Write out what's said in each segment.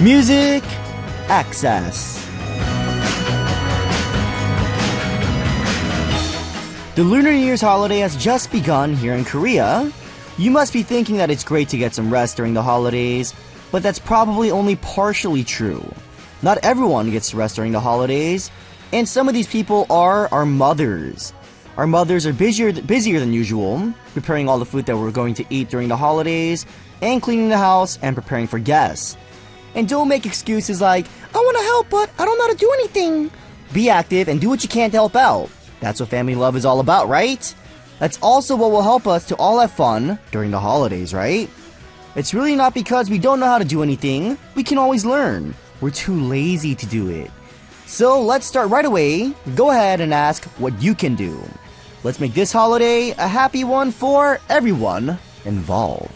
Music Access. The Lunar New Year's holiday has just begun here in Korea. You must be thinking that it's great to get some rest during the holidays, but that's probably only partially true. Not everyone gets to rest during the holidays, and some of these people are our mothers. Our mothers are busier than usual, preparing all the food that we're going to eat during the holidays, and cleaning the house and preparing for guests. And don't make excuses like, I want to help, but I don't know how to do anything. Be active and do what you can to help out. That's what family love is all about, right? That's also what will help us to all have fun during the holidays, right? It's really not because we don't know how to do anything. We can always learn. We're too lazy to do it. So let's start right away. Go ahead and ask what you can do. Let's make this holiday a happy one for everyone involved.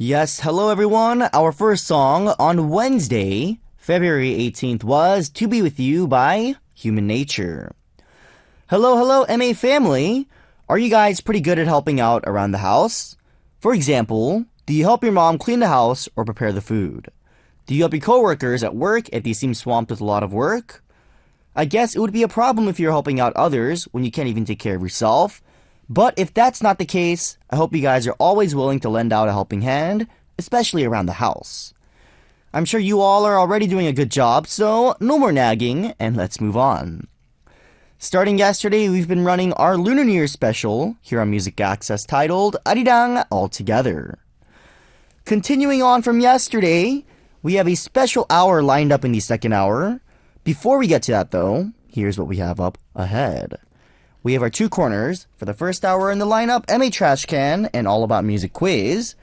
Yes, hello everyone. Our first song on Wednesday, February 18th was To Be With You by Human Nature. Hello, MA family. Are you guys pretty good at helping out around the house? For example, do you help your mom clean the house or prepare the food? Do you help your coworkers at work if they seem swamped with a lot of work? I guess it would be a problem if you're helping out others when you can't even take care of yourself. But if that's not the case, I hope you guys are always willing to lend out a helping hand, especially around the house. I'm sure you all are already doing a good job, so no more nagging, and let's move on. Starting yesterday, we've been running our Lunar New Year special here on Music Access titled Arirang All Together. Continuing on from yesterday, we have a special hour lined up in the second hour. Before we get to that though, here's what we have up ahead. We have our two corners. For the first hour in the lineup, MA Trash Can and All About Music Quiz.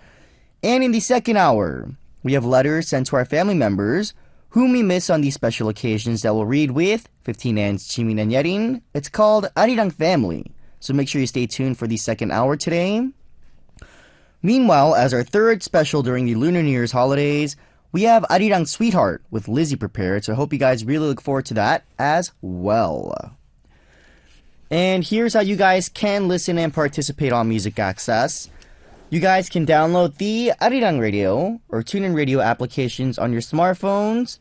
And in the second hour, we have letters sent to our family members whom we miss on these special occasions that we'll read with 15 Ann's Jimin and Yerin. It's called Arirang Family, so make sure you stay tuned for the second hour today. Meanwhile, as our third special during the Lunar New Year's holidays, we have Arirang Sweetheart with Lizzie prepared, so I hope you guys really look forward to that as well. And here's how you guys can listen and participate on Music Access. You guys can download the Arirang Radio or TuneIn Radio applications on your smartphones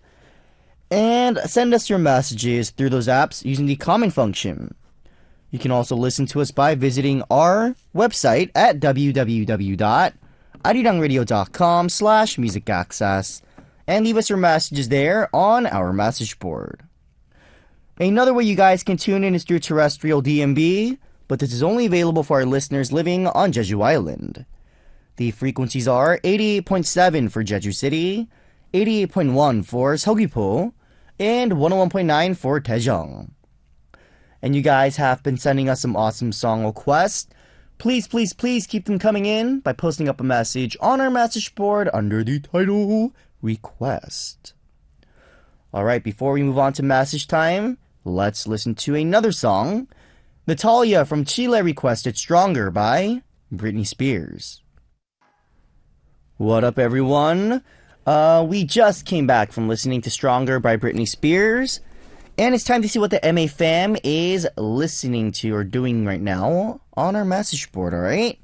and send us your messages through those apps using the comment function. You can also listen to us by visiting our website at www.arirangradio.com/musicaccess and leave us your messages there on our message board. Another way you guys can tune in is through terrestrial DMB, but this is only available for our listeners living on Jeju Island. The frequencies are 88.7 for Jeju City, 88.1 for Seogwipo, and 101.9 for Daejeong. And you guys have been sending us some awesome song requests. Please keep them coming in by posting up a message on our message board under the title Request. Alright, before we move on to message time, let's listen to another song. Natalia from Chile requested Stronger by Britney Spears. What up, everyone? We just came back from listening to Stronger by Britney Spears, and it's time to see what the MA fam is listening to or doing right now on our message board, alright?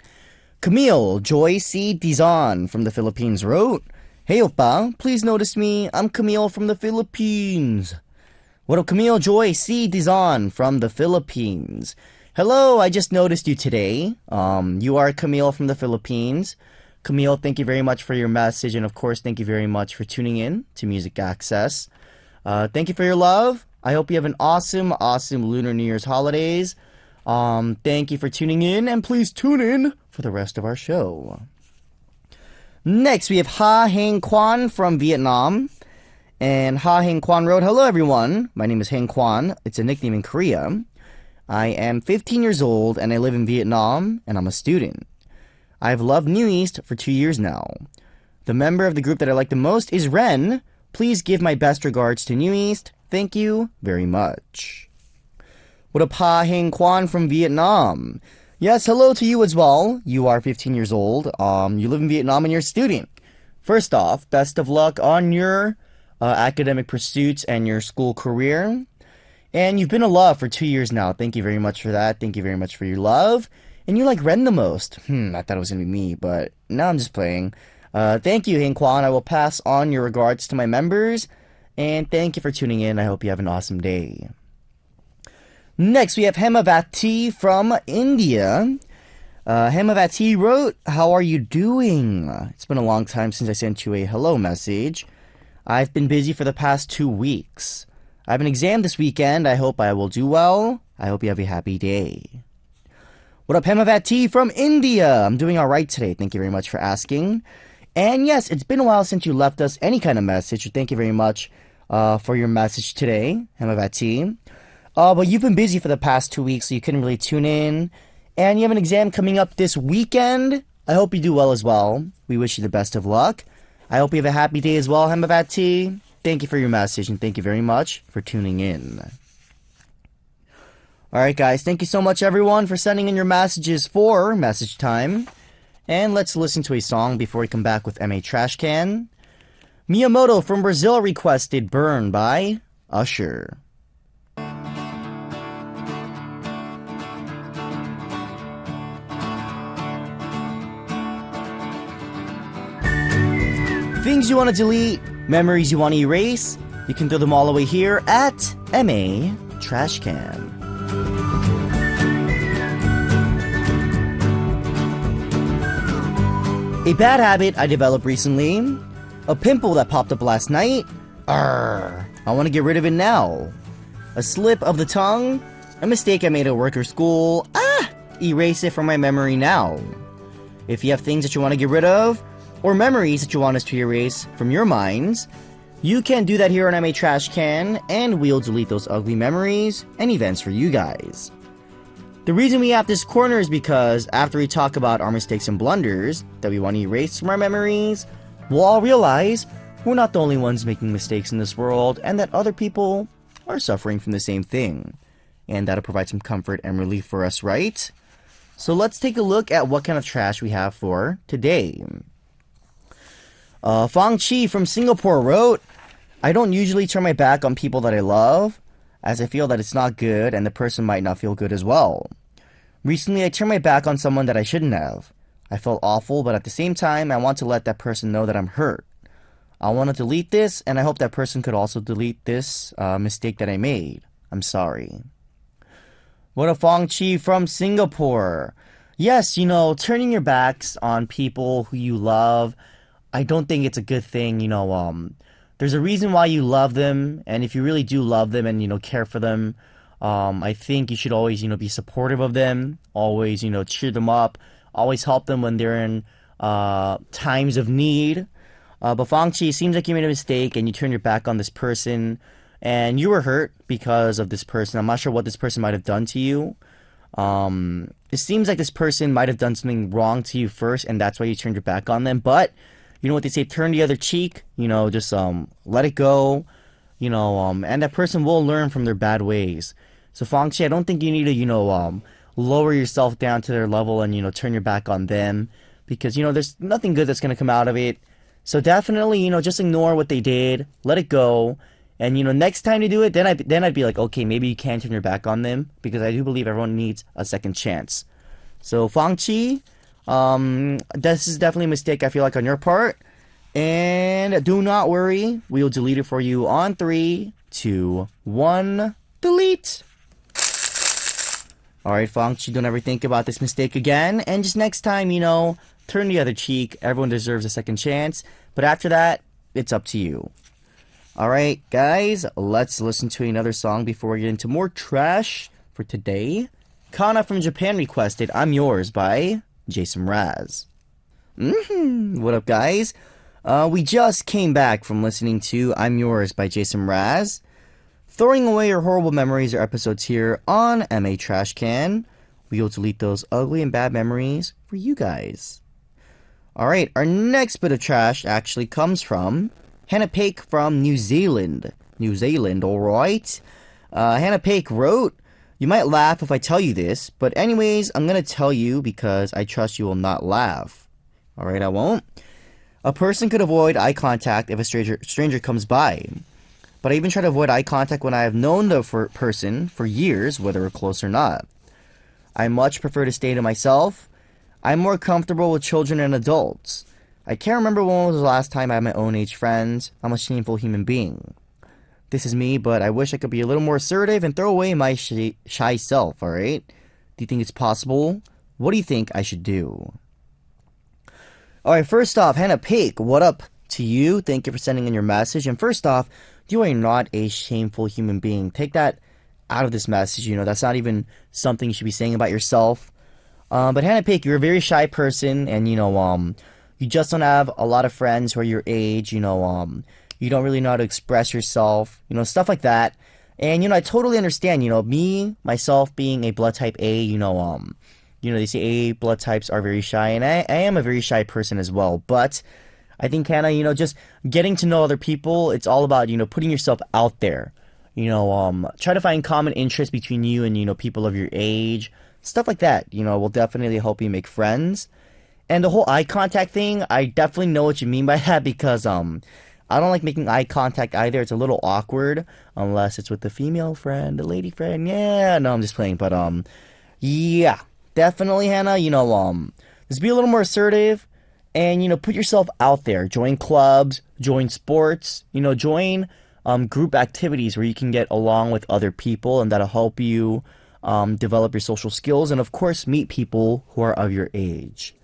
Camille Joy C. Dizon from the Philippines wrote, Hey oppa, please notice me, I'm Camille from the Philippines. What up, Camille Joy C. Dizon from the Philippines? Hello, I just noticed you today. You are Camille from the Philippines. Camille, thank you very much for your message, and of course, thank you very much for tuning in to Music Access. Thank you for your love. I hope you have an awesome Lunar New Year's holidays. Thank you for tuning in, and please tune in for the rest of our show. Next, we have Ha Heng Quan from Vietnam. And Ha Heng Quan wrote, Hello everyone, my name is Heng Quan. It's a nickname in Korea. I am 15 years old and I live in Vietnam and I'm a student. I've loved New East for 2 years now. The member of the group that I like the most is Ren. Please give my best regards to New East. Thank you very much. What up, Ha Heng Quan from Vietnam? Yes, hello to you as well. You are 15 years old. You live in Vietnam and you're a student. First off, best of luck on your academic pursuits and your school career. And you've been in love for 2 years now. Thank you very much for that. Thank you very much for your love. And you like Ren the most. I thought it was gonna be me, but now I'm just playing. Thank you, Hein Kwan. I will pass on your regards to my members. And thank you for tuning in. I hope you have an awesome day. Next, we have Hemavati from India. Hemavati wrote, "How are you doing? It's been a long time since I sent you a hello message. I've been busy for the past 2 weeks. I have an exam this weekend. I hope I will do well. I hope you have a happy day." What up, Hemavati from India? I'm doing alright today. Thank you very much for asking. And yes, it's been a while since you left us any kind of message. Thank you very much for your message today, Hemavati. But you've been busy for the past 2 weeks, so you couldn't really tune in. And you have an exam coming up this weekend. I hope you do well as well. We wish you the best of luck. I hope you have a happy day as well, Hemavati. Thank you for your message, and thank you very much for tuning in. Alright guys, thank you so much everyone for sending in your messages for message time. And let's listen to a song before we come back with MA Trash Can. Miyamoto from Brazil requested Burn by Usher. Things you want to delete, memories you want to erase, you can throw them all away here at MA Trash Can. A bad habit I developed recently. A pimple that popped up last night. I want to get rid of it now. A slip of the tongue. A mistake I made at work or school. Erase it from my memory now. If you have things that you want to get rid of, or memories that you want us to erase from your minds, you can do that here on MA Trash Can, and we'll delete those ugly memories and events for you guys. The reason we have this corner is because after we talk about our mistakes and blunders that we want to erase from our memories, we'll all realize we're not the only ones making mistakes in this world, and that other people are suffering from the same thing. And that'll provide some comfort and relief for us, right? So let's take a look at what kind of trash we have for today. Fong Chi from Singapore wrote, "I don't usually turn my back on people that I love, as I feel that it's not good and the person might not feel good as well. Recently, I turned my back on someone that I shouldn't have. I felt awful, but at the same time, I want to let that person know that I'm hurt. I want to delete this, and I hope that person could also delete this mistake that I made. I'm sorry." What a Fong Chi from Singapore. Yes, turning your backs on people who you love, I don't think it's a good thing. There's a reason why you love them, and if you really do love them and, care for them, I think you should always, be supportive of them, always, cheer them up, always help them when they're in times of need. But Fong Chi, it seems like you made a mistake and you turned your back on this person, and you were hurt because of this person. I'm not sure what this person might have done to you. It seems like this person might have done something wrong to you first, and that's why you turned your back on them. But you know what they say, turn the other cheek, just let it go, and that person will learn from their bad ways. So Fong Chi, I don't think you need to, lower yourself down to their level and, turn your back on them, because, there's nothing good that's going to come out of it. So definitely, just ignore what they did, let it go, and, next time you do it, then I'd be like, okay, maybe you can turn your back on them, because I do believe everyone needs a second chance. So Fong Chi, this is definitely a mistake I feel like on your part, and do not worry, we'll delete it for you on 3, 2, 1, delete. Alright, Fong Chi, don't ever think about this mistake again, and just next time, turn the other cheek. Everyone deserves a second chance, but after that, it's up to you. Alright, guys, let's listen to another song before we get into more trash for today. Kana from Japan requested I'm Yours by Jason Mraz. What up, guys? We just came back from listening to I'm Yours by Jason Mraz. Throwing away your horrible memories or episodes here on MA Trash Can. We'll delete those ugly and bad memories for you guys. Alright, our next bit of trash actually comes from Hannah Paik from New Zealand. Alright? Hannah Paik wrote, "You might laugh if I tell you this, but anyways, I'm gonna tell you because I trust you will not laugh." Alright, I won't. "A person could avoid eye contact if a stranger comes by. But I even try to avoid eye contact when I have known the person for years, whether we're close or not. I much prefer to stay to myself. I'm more comfortable with children and adults. I can't remember when was the last time I had my own age friends. I'm a shameful human being. This is me, but I wish I could be a little more assertive and throw away my shy self, alright? Do you think it's possible? What do you think I should do? Alright, first off, Hannah Pake, what up to you? Thank you for sending in your message. And first off, you are not a shameful human being. Take that out of this message. You know, that's not even something you should be saying about yourself. But Hannah Pake, you're a very shy person, and you know, you just don't have a lot of friends who are your age. You know, you don't really know how to express yourself. You know, stuff like that. And you know, I totally understand. You know, me myself being a blood type A. You know, they say A blood types are very shy, and I am a very shy person as well. But I think, Hannah, you know, just getting to know other people, it's all about, you know, putting yourself out there. You know, try to find common interests between you and, you know, people of your age. Stuff like that, you know, will definitely help you make friends. And the whole eye contact thing, I definitely know what you mean by that, because, I don't like making eye contact either. It's a little awkward, unless it's with a female friend, a lady friend. Yeah, no, I'm just playing. But, yeah, definitely, Hannah, you know, just be a little more assertive. And, you know, put yourself out there. Join clubs, join sports, you know, join group activities where you can get along with other people, and that'll help you develop your social skills, and of course, meet people who are of your age.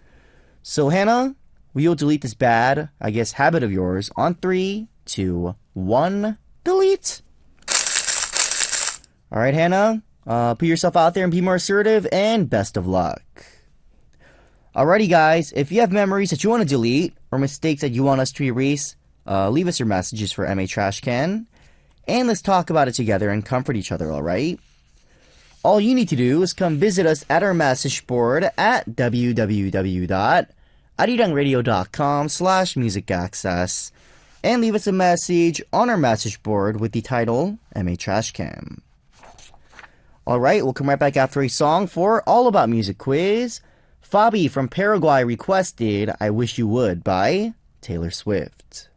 So, Hannah, we'll delete this bad, I guess, habit of yours on 3, 2, 1, delete. Alright, Hannah, put yourself out there and be more assertive, and best of luck. Alrighty, guys, if you have memories that you want to delete, or mistakes that you want us to erase, leave us your messages for MA Trashcan, and let's talk about it together and comfort each other, alright? All you need to do is come visit us at our message board at www.arirangradio.com/musicaccess and leave us a message on our message board with the title MA Trashcan. Alright, we'll come right back after a song for All About Music Quiz. Fabi from Paraguay requested I Wish You Would by Taylor Swift.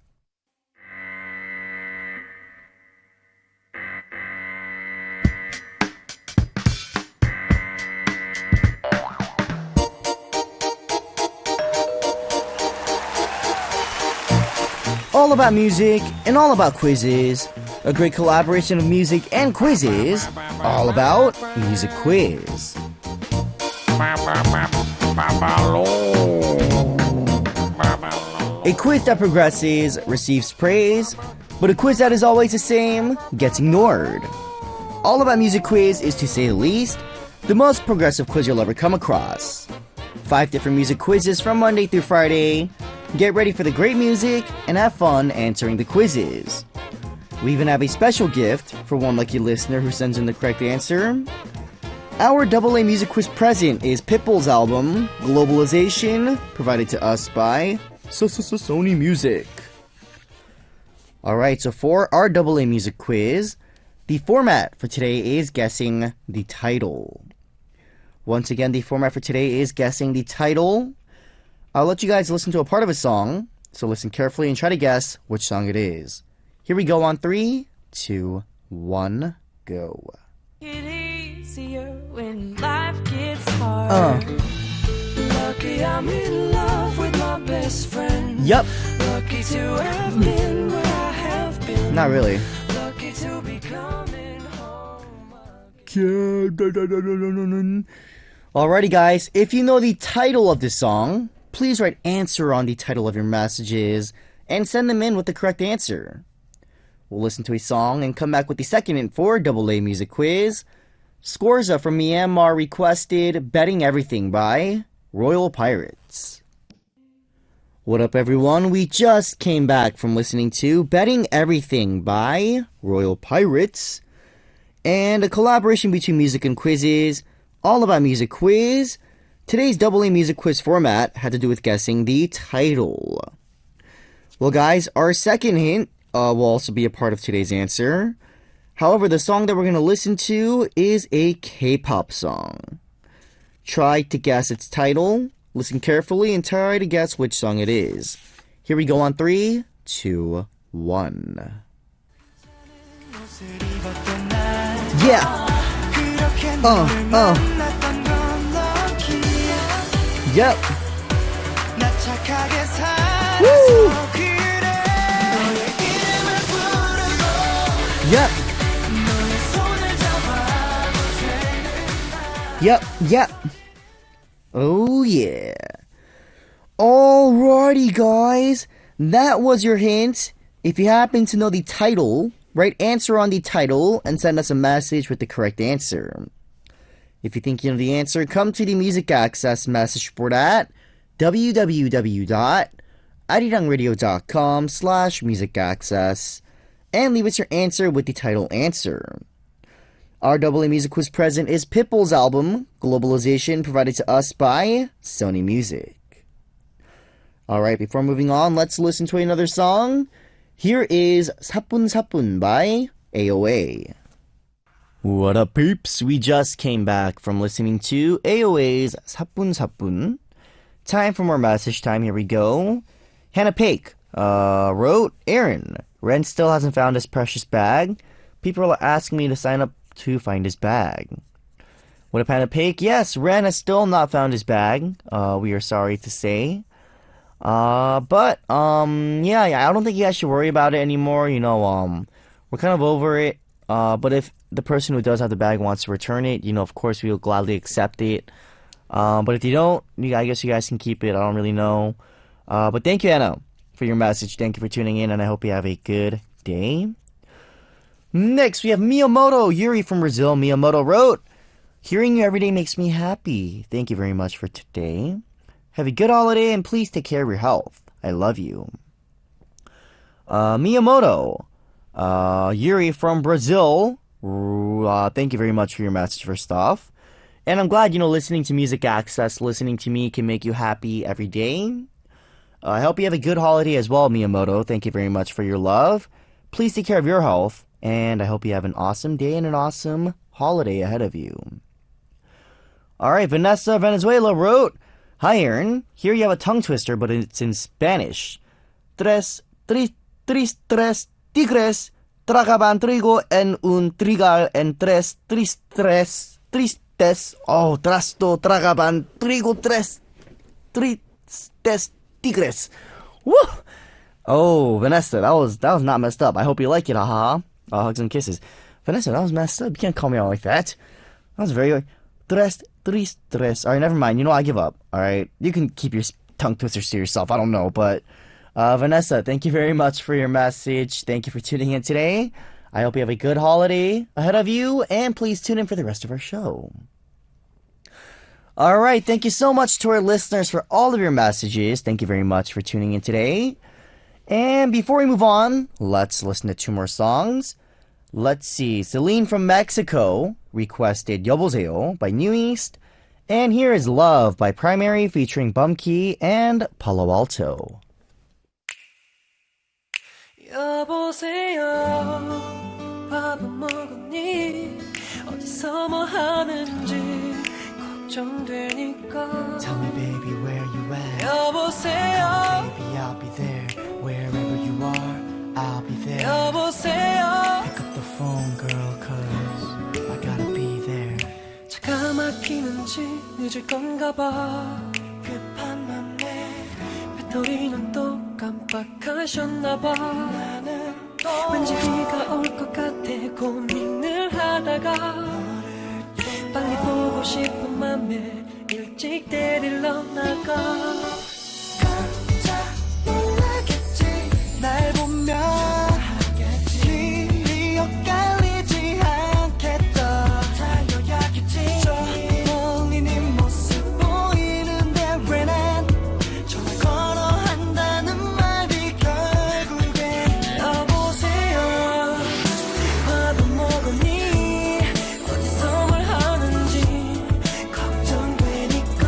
All about music and all about quizzes. A great collaboration of music and quizzes. All about Music Quiz. A quiz that progresses receives praise, but a quiz that is always the same gets ignored. All About Music Quiz is, to say the least, the most progressive quiz you'll ever come across. 5 different music quizzes from Monday through Friday. Get ready for the great music and have fun answering the quizzes. We even have a special gift for one lucky listener who sends in the correct answer. Our AA Music Quiz present is Pitbull's album, Globalization, provided to us by Sony Music. Alright, so for our AA Music Quiz, the format for today is guessing the title. Once again, the format for today is guessing the title. I'll let you guys listen to a part of a song, so listen carefully and try to guess which song it is. Here we go on 3, 2, 1, go. When life gets hard. Lucky I'm in love with my best friend. Yep. Lucky to have been where I have been. Not really. Lucky to be coming home again. Alrighty, guys. If you know the title of this song, please write answer on the title of your messages and send them in with the correct answer. We'll listen to a song and come back with the second hint for AA Music Quiz. Scorza from Myanmar requested Betting Everything by Royal Pirates. What up, everyone? We just came back from listening to Betting Everything by Royal Pirates, and a collaboration between music and quizzes, All About Music Quiz. Today's AA Music Quiz format had to do with guessing the title. Well, guys, our second hint will also be a part of today's answer. However, the song that we're going to listen to is a K-pop song. Try to guess its title, listen carefully, and try to guess which song it is. Here we go on 3, 2, 1. Yeah! Yep. 나 착하게 살아서 Woo. 그래 너의 이름을 부르고 Yep. 너의 손을 잡아도 되는 Yep. Yep. Oh yeah. Alrighty, guys. That was your hint. If you happen to know the title, write answer on the title and send us a message with the correct answer. If you think you know the answer, come to the Music Access message board at www.arirangradio.com/musicaccess and leave us your answer with the title answer. Our AA Music Quiz present is Pitbull's album, Globalization, provided to us by Sony Music. Alright, before moving on, let's listen to another song. Here is 사뿐 사뿐 by AOA. What up, peeps? We just came back from listening to AOA's 사뿐 사뿐. Time for more message time. Here we go. Hannah Paik wrote, Aron, Ren still hasn't found his precious bag. People are asking me to sign up to find his bag. What up, Hannah Paik? Yes, Ren has still not found his bag. We are sorry to say. Yeah, I don't think you guys should worry about it anymore. You know, we're kind of over it. But if the person who does have the bag wants to return it, you know, of course we will gladly accept it. But if you don't, I guess you guys can keep it. I don't really know. But thank you, Anna, for your message. Thank you for tuning in, and I hope you have a good day. Next, we have Miyamoto Yuri from Brazil. Miyamoto wrote, hearing you every day makes me happy. Thank you very much for today. Have a good holiday, and please take care of your health. I love you. Miyamoto Yuri from Brazil. Thank you very much for your message, first off. And I'm glad, listening to Music Access, listening to me can make you happy every day. I hope you have a good holiday as well, Miyamoto. Thank you very much for your love. Please take care of your health. And I hope you have an awesome day and an awesome holiday ahead of you. Alright, Vanessa Venezuela wrote, Hi, Aron. Here you have a tongue twister, but it's in Spanish. Tres tigres tragaban trigo en un trigal en tres tristes. Oh, trasto tragaban trigo tres tristes tigres. Woo! Oh, Vanessa, that was not messed up. I hope you like it, haha. Hugs and kisses. Vanessa, that was messed up. You can't call me out like that. That was very... Tres. Alright, never mind. I give up. Alright? You can keep your tongue twisters to yourself. I don't know, but... Vanessa, thank you very much for your message. Thank you for tuning in today. I hope you have a good holiday ahead of you, and please tune in for the rest of our show. Alright, thank you so much to our listeners for all of your messages. Thank you very much for tuning in today. And before we move on, let's listen to two more songs. Let's see. Celine from Mexico requested 여보세요 by New East. And here is Love by Primary featuring Bumkey and Palo Alto. 여보세요 밥은 먹었니 어디서 뭐 하는지 걱정되니까 Tell me baby where you at. 여보세요 Baby I'll be there. Wherever you are, I'll be there. 여보세요 Pick up the phone girl cause I gotta be there. 차가 막히는지 늦을 건가 봐 급한 맘에 배터리는 또 깜빡하셨나 봐 나는 또 왠지 비가 올 것 같아 고민을 하다가 빨리 보고 싶은 맘에 일찍 데리러 나가 깜짝 놀라겠지 날 보면 길이 엇갈리지 않겠다 달려야겠지 저 멀리 네 모습 보이는데 왜 난 전화 걸어 한다는 말이 결국엔 여보세요 밥은 먹었니 어디서 뭘 하는지 걱정되니까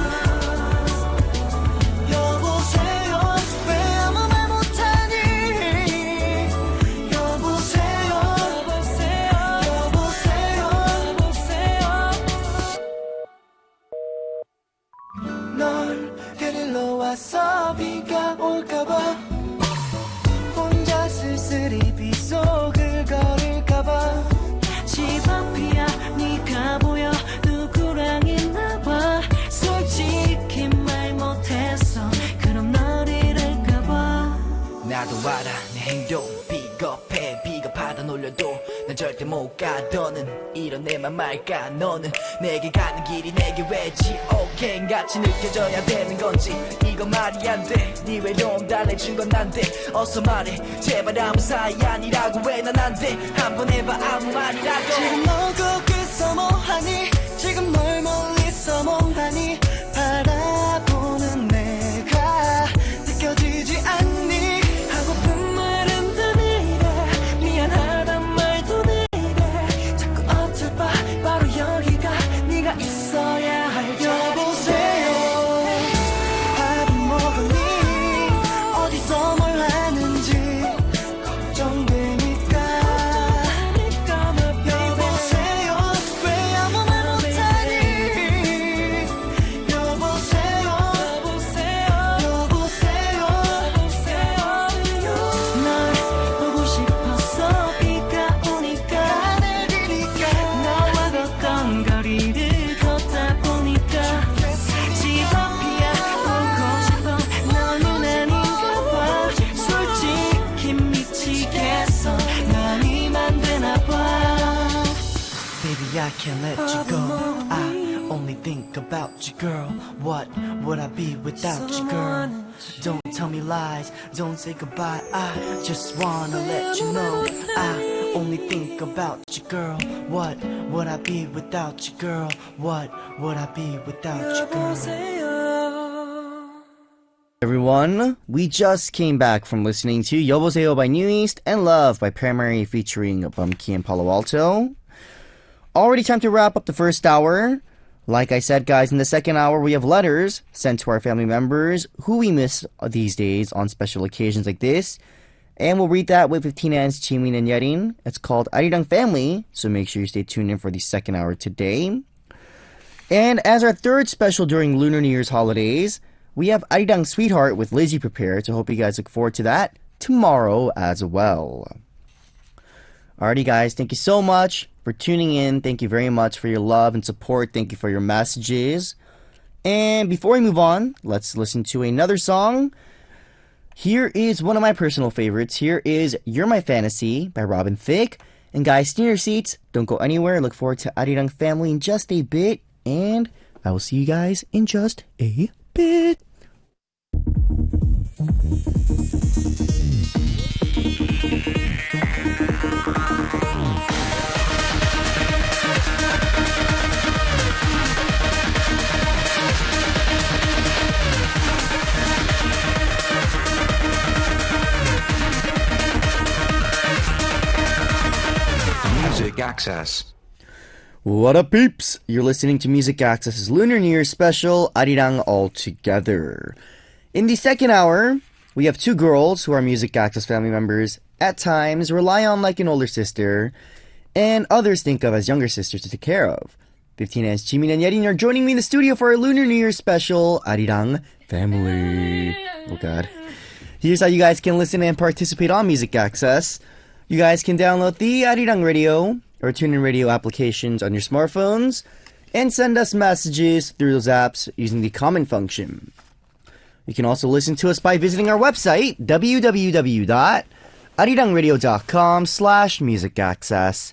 와라 내 행동 비겁해 비겁하다 놀려도 난 절대 못 가 더는 이런 내맘 말까 너는 내게 가는 길이 내게 왜 지옥행같이 느껴져야 되는 건지 이거 말이 안돼네 외로움 달래준 건 난데 어서 말해 제발 아무 사이 아니라고 왜 난 안돼 한번 해봐 아무 말이라도 지금 너 거기서 뭐하니 지금 널 멀리서 뭐하니 바라보는 내가 느껴지지 않니 하고픈 말은 다 이래 미안하단 말도 이래 자꾸 어쩔까 바로 여기가 네가 있어야 할 여보세요 밥은 먹었니 어디서 뭘 하는지 걱정되니까 여보세요 왜 아무 말 못하니 여보세요 널 보고 싶었어 비가 오니까 내리니까 너와 걷던 거리를 걷다 보니까 집 앞이야 보고 싶어 너는 아닌가 봐 솔직히 미치겠어 난 이만 되나 봐 Baby, I can't let you go. I only think about you, girl. What would I be without you, girl? Don't tell me lies, don't say goodbye. I just wanna let you know. I only think about you, girl. What would I be without you, girl? What would I be without you, girl? Everyone, we just came back from listening to 여보세요 by New East and Love by Primary featuring Bumkey and Palo Alto. Already time to wrap up the first hour. Like I said, guys, in the second hour, we have letters sent to our family members who we miss these days on special occasions like this. And we'll read that with 15 An's Jimin and Yerin. It's called Arirang Family, so make sure you stay tuned in for the second hour today. And as our third special during Lunar New Year's holidays, we have Arirang Sweetheart with Lizzie prepared, so hope you guys look forward to that tomorrow as well. Alrighty, guys, thank you so much for tuning in. Thank you very much for your love and support. Thank you for your messages. And before we move on, let's listen to another song. Here is one of my personal favorites. Here is You're My Fantasy by Robin Thicke. And guys, stay in your seats. Don't go anywhere. Look forward to Arirang Family in just a bit. And I will see you guys in just a bit. Music Access. What up, peeps? You're listening to Music Access's Lunar New Year special, Arirang All Together. In the second hour, we have two girls who are Music Access family members, at times rely on like an older sister, and others think of as younger sisters to take care of. 15 An's Jimin and Yerin are joining me in the studio for our Lunar New Year special, Arirang Family. Oh god. Here's how you guys can listen and participate on Music Access. You guys can download the Arirang Radio or TuneIn Radio applications on your smartphones and send us messages through those apps using the comment function. You can also listen to us by visiting our website, www.arirangradio.com/musicaccess,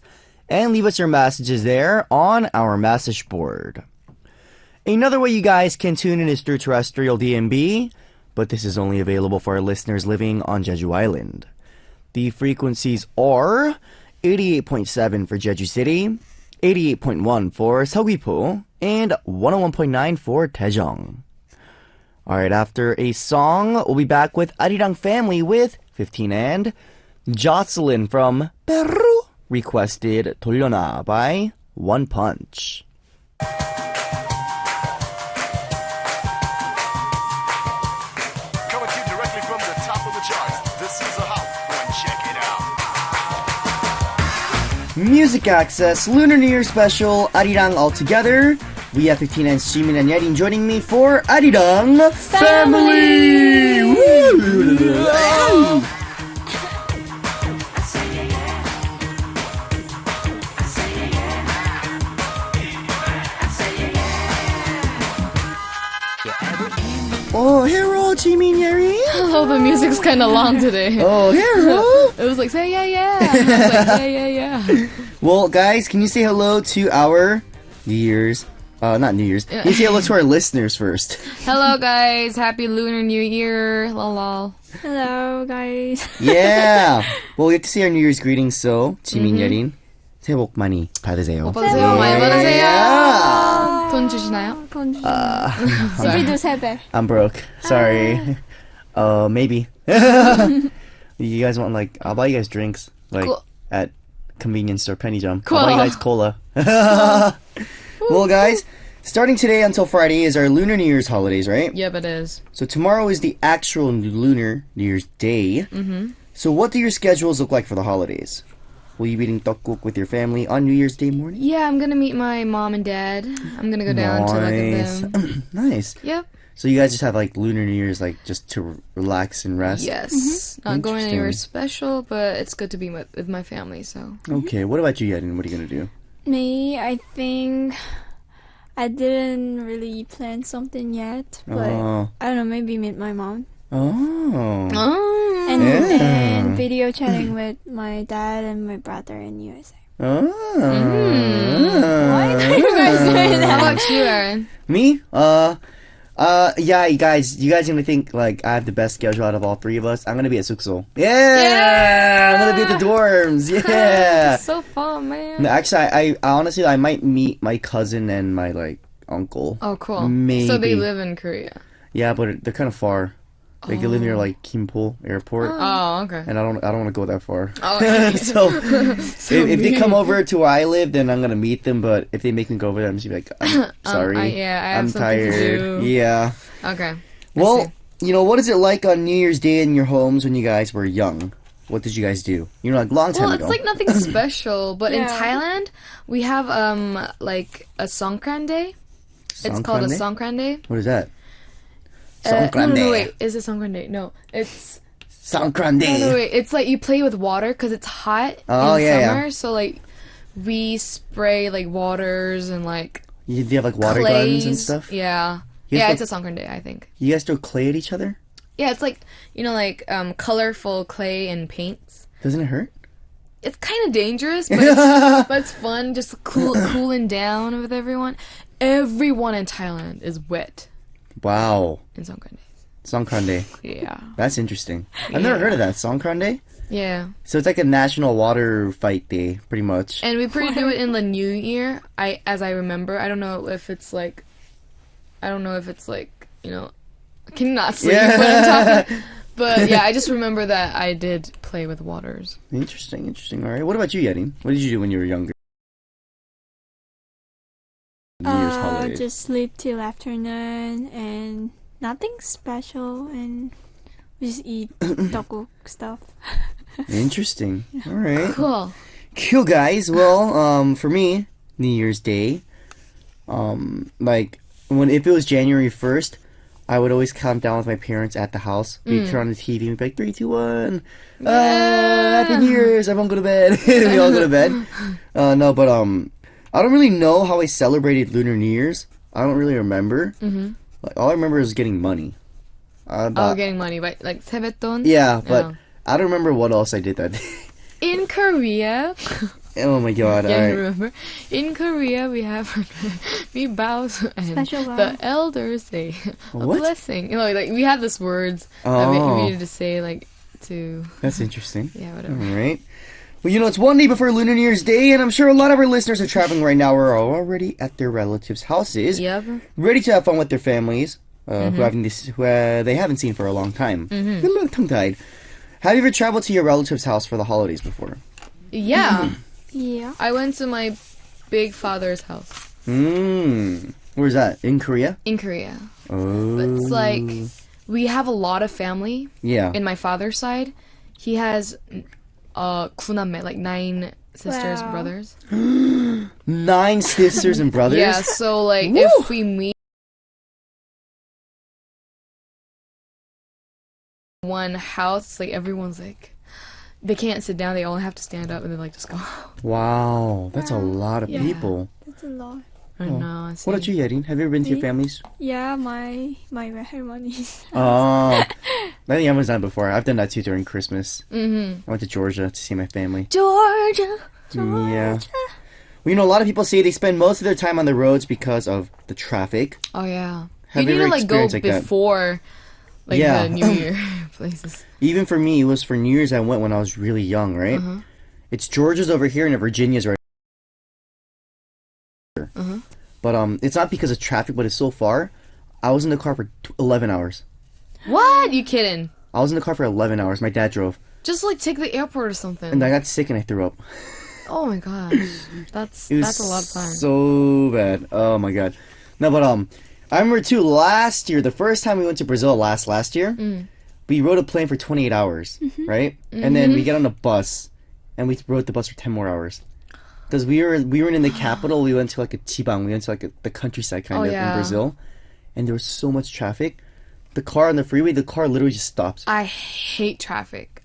and leave us your messages there on our message board. Another way you guys can tune in is through terrestrial DMB, but this is only available for our listeners living on Jeju Island. The frequencies are 88.7 for Jeju City, 88.1 for Seogwipo, and 101.9 for Daejeong. Alright, after a song, we'll be back with Arirang Family with 15 and Jocelyn from Peru requested 돌려나 by One Punch. Coming to you directly from the top of the charts. This is a hot one. Check it out. Music Access Lunar New Year special Arirang All Together. We have 15 and Jimin and Yerin joining me for Arirang Family. Woo! Oh, hello, Jimin Yerin. Hello, the music music's kind of long today. Oh, yeah. It was like, say yeah. And I was like, yeah. Well, guys, can you say hello to our New Year's? Not New Year's. Can you say hello to our listeners first? Hello, guys. Happy Lunar New Year. Lol. Hello, guys. Yeah. Well, we get to see our New Year's greetings. So, 지민, 예린, 새해 복 많이 받으세요. 복 받으세요. 많이 받으세요. Yeah. 돈 주시나요? 돈 주세요. 우리도 3배. I'm broke. Sorry. Maybe. You guys want I'll buy you guys drinks Cool. at convenience store, Penny Jump. Cool. I'll buy you guys cola. Well, guys, starting today until Friday is our Lunar New Year's holidays, right? Yep, it is. So tomorrow is the actual Lunar New Year's Day. Mm-hmm. So what do your schedules look like for the holidays? Will you be eating tteokguk with your family on New Year's Day morning? Yeah, I'm gonna meet my mom and dad. I'm gonna go down to look at them. Nice. Yep. So you guys just have Lunar New Year's just to relax and rest? Yes. Not going Interesting. anywhere special, but it's good to be with my family, so. Okay, what about you, Yedin? What are you going to do? Me, I think I didn't really plan something yet, but Oh. I don't know, maybe meet my mom. Oh. Oh. And video chatting with my dad and my brother in USA. Oh. Why do you guys say How that? about you, Aaron? Me? Yeah, you guys gonna think I have the best schedule out of all three of us. I'm gonna be at Sukso. Yeah! I'm gonna be at the dorms. Yeah! So fun, man. No, actually, I honestly, I might meet my cousin and my uncle. Oh, cool. Maybe. So they live in Korea. Yeah, but they're kind of far. They live near Kimpo Airport. Oh, okay. And I don't want to go that far. Oh, So if they come over to where I live, then I'm gonna meet them. But if they make me go over there, I'm just gonna be I'm sorry. I have I'm something to tired. do. Yeah. Okay. Well, what is it like on New Year's Day in your homes when you guys were young? What did you guys do? Long time Well, ago. it's nothing special, but in Yeah. Thailand we have a Songkran Day. It's called a Songkran Day. What is that? No, Songkran Day. wait. Is it Songkran Day? No, it's Songkran Day. no, wait. It's you play with water because it's hot Oh, in yeah, summer. So we spray waters and Do you have water clays. guns and stuff? Yeah, You yeah. guys It's a Songkran Day, I think. You guys throw clay at each other? Yeah, it's colorful clay and paints. Doesn't it hurt? It's kind of dangerous, but it's fun. Just cooling down with everyone. Everyone in Thailand is wet Wow. in Songkran Day. Songkran Day. Yeah, That's interesting. I've never heard of that. Songkran Day? yeah. So it's like a national water fight day, pretty much. And we do it in the New Year. As I remember, I don't know if it's I cannot sleep when I'm talking. But yeah, I just remember that I did play with waters. Interesting. All right. What about you, Yedin? What did you do when you were younger? New Year's holiday. Just sleep till afternoon and nothing special, and we just eat tteokguk stuff. Interesting. All right. Cool. Cool, guys. Well, for me, New Year's Day, if it was January 1st, I would always count down with my parents at the house. We'd turn on the TV and be like, 3, 2, 1. Happy New Year's. Everyone go to bed. We all go to bed. No, but I don't really know how I celebrated Lunar New Year's. I don't really remember. Mm-hmm. All I remember is getting money. Getting money, right? 세뱃돈? Yeah, but Oh. I don't remember what else I did that day. In Korea, Oh my god, yeah, alright. remember? In Korea, we bow and Special vow. the elders say a What? blessing. We have these words that Oh. we needed to say, to That's interesting. yeah, whatever. Alright. Well, it's one day before Lunar New Year's Day, and I'm sure a lot of our listeners are traveling right now or are already at their relatives' houses, Yep. ready to have fun with their families, who they haven't seen for a long time. A little tongue-tied. Have you ever traveled to your relative's house for the holidays before? Yeah. Yeah. I went to my big father's house Where's that? In Korea? in Korea. Oh. But it's we have a lot of family Yeah. in my father's side. He has 군남매, 9 sisters, Wow. brothers. 9 sisters and brothers? Yeah, so if we meet one house, everyone's they can't sit down, they all have to stand up and then just go. Wow, that's a lot of Yeah. people. That's a lot. I don't know. What about you, Yerin? Have you ever been to your Me? families? Yeah, my ceremonies. Oh, I think everyone's done it before. I've done that too during Christmas. Mm-hmm. I went to Georgia to see my family. Georgia. Yeah. Well, a lot of people say they spend most of their time on the roads because of the traffic. Oh yeah. Have you you need ever to go experienced like that? before Yeah. the New Year places. Even for me, it was for New Year's I went when I was really young, right? Uh-huh. It's Georgia's over here and Virginia's right here. Uh-huh. But it's not because of traffic, but it's so far. I was in the car for 11 hours. What? You kidding? I was in the car for 11 hours. My dad drove. Just take the airport or something. And I got sick and I threw up. Oh my gosh. That's It was a lot of time. so bad. Oh my god. No, but I remember too, last year, the first time we went to Brazil last year, we rode a plane for 28 hours, right? And then we get on a bus, and we rode the bus for 10 more hours. Because we weren't in the capital, we went to like a Chibang, we went to like the countryside kind of in Brazil, and there was so much traffic. The car on the freeway, the car literally just stops. I hate traffic.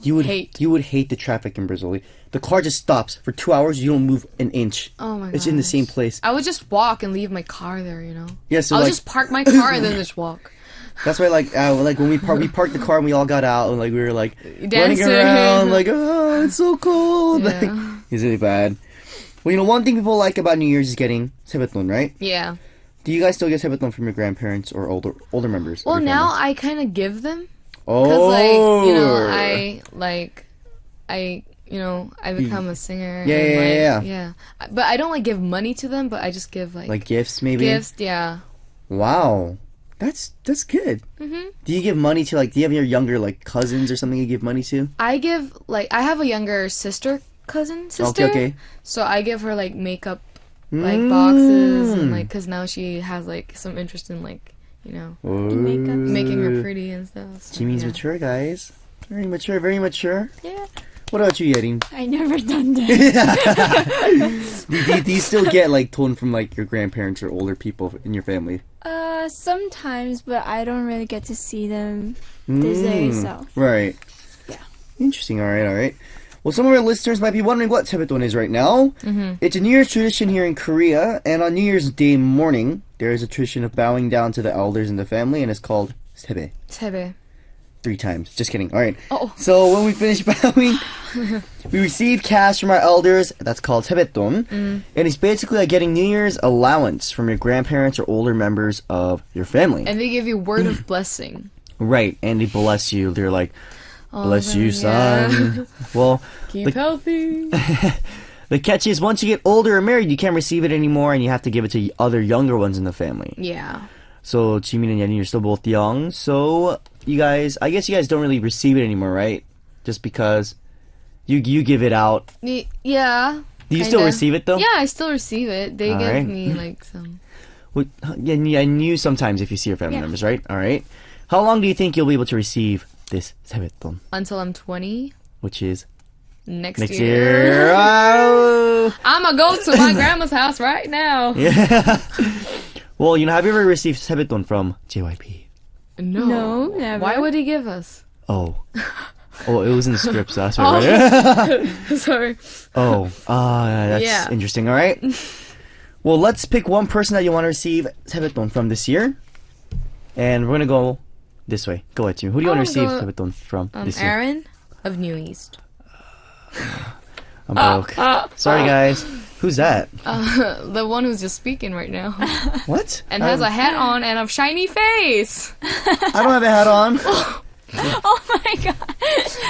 You would hate the traffic in Brazil. The car just stops for 2 hours. You don't move an inch. Oh my god. It's in the same place. I would just walk and leave my car there, Yeah, so I would like just park my car and then just walk. that's why like when we parked the car and we all got out and like we were like running Dancing. around like, oh, it's so cold. Yeah. Like, it's really bad. Well, one thing people like about New Year's is getting sebeton, right? Yeah. Do you guys still get sebeton from your grandparents or older members? Well, of your now family? I kind of give them. Oh. Because I become a singer. Yeah, and, yeah. But I don't give money to them, but I just give like gifts maybe. gifts. Yeah. Wow, that's good. Mhm. Do you give money to do you have your younger cousins or something you give money to? I give I have a younger sister. Okay. So I give her makeup boxes and Mm. because now she has some interest in Makeup. making her pretty and stuff. So, Jimin's yeah. mature, guys. Very mature, very mature. Yeah. What about you, Yerin? I never done that. do you still get tone from your grandparents or older people in your family? Sometimes, but I don't really get to see them these days, so. Right. Yeah. Interesting. All right. Well, some of our listeners might be wondering what sebeton is right now. Mm-hmm. It's a New Year's tradition here in Korea, and on New Year's Day morning, there is a tradition of bowing down to the elders in the family, and it's called sebe. Sebe. 3 times. Just kidding. All right. Oh. So when we finish bowing, we receive cash from our elders. That's called sebeton. And it's basically like getting New Year's allowance from your grandparents or older members of your family. And they give you word of blessing. Right. And they bless you. They're like, bless you, yeah. son. Well, Keep healthy. the catch is once you get older or married, you can't receive it anymore, and you have to give it to other younger ones in the family. Yeah. So Jimin and Yerin, you're still both young. So I guess you guys don't really receive it anymore, right? Just because you give it out. Yeah. Do you still receive it though? Yeah, I still receive it. They All give right. me some. Well, yeah, and you sometimes if you see your family Yeah. members, right? All right. How long do you think you'll be able to receive this sebeton, Until I'm 20. which is Next next year. year? Oh. I'm gonna go to my grandma's house right now. Yeah. Well, have you ever received sebeton from JYP? No, never. Why would he give us? Oh, it was in the script, so that's right. Sorry. That's Yeah. interesting. All right. Well, let's pick one person that you want to receive sebeton from this year, and we're gonna go this way. Go ahead, Jimmy. Who do you want to receive sebeton from this year? Aron of New East. I'm broke. Sorry, guys. Who's that? The one who's just speaking right now. What? And has a hat on and a shiny face. I don't have a hat on. Oh my god.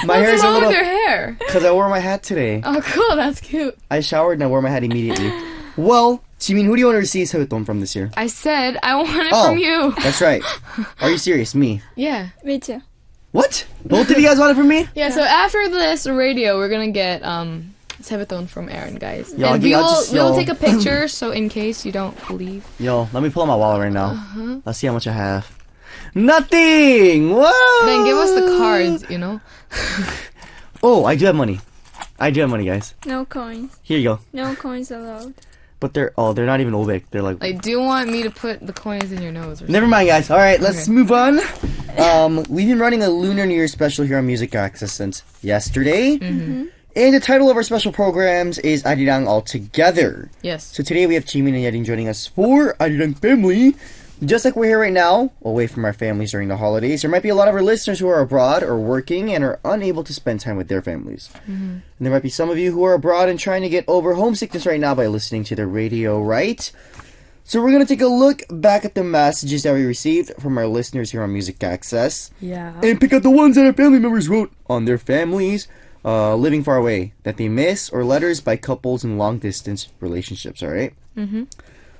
My hair is What's a wrong with little. your hair? Because I wore my hat today. Oh, cool. That's cute. I showered and I wore my hat immediately. Well, Jimin, who do you want to receive sebeton from this year? I said I want it Oh. from you. That's right. Are you serious? Me? Yeah. Me too. What? Both of you guys want it from me? Yeah, so after this radio, we're gonna get sebeton from Aron, guys. Yo, and I'll just- we'll yo. take a picture, so in case you don't believe. Yo, let me pull out my wallet right now. Let's see how much I have. Nothing! Whoa! Then give us the cards, Oh, I do have money. Guys. No coins. Here you go. No coins allowed. But they're not even Olvik. They're like... Like, do you want me to put the coins in your nose? Or Never mind, guys. All right, let's Okay. move on. We've been running a Lunar New Year special here on Music Access since yesterday. And the title of our special programs is Arirang All Together. Yes. So today we have Jimin and Yerin joining us for Arirang Family. Just like we're here right now, away from our families during the holidays, there might be a lot of our listeners who are abroad or working and are unable to spend time with their families. And there might be some of you who are abroad and trying to get over homesickness right now by listening to the radio, right? So we're going to take a look back at the messages that we received from our listeners here on Music Access. Yeah. And pick out the ones that our family members wrote on their families living far away that they miss, or letters by couples in long-distance relationships, all right?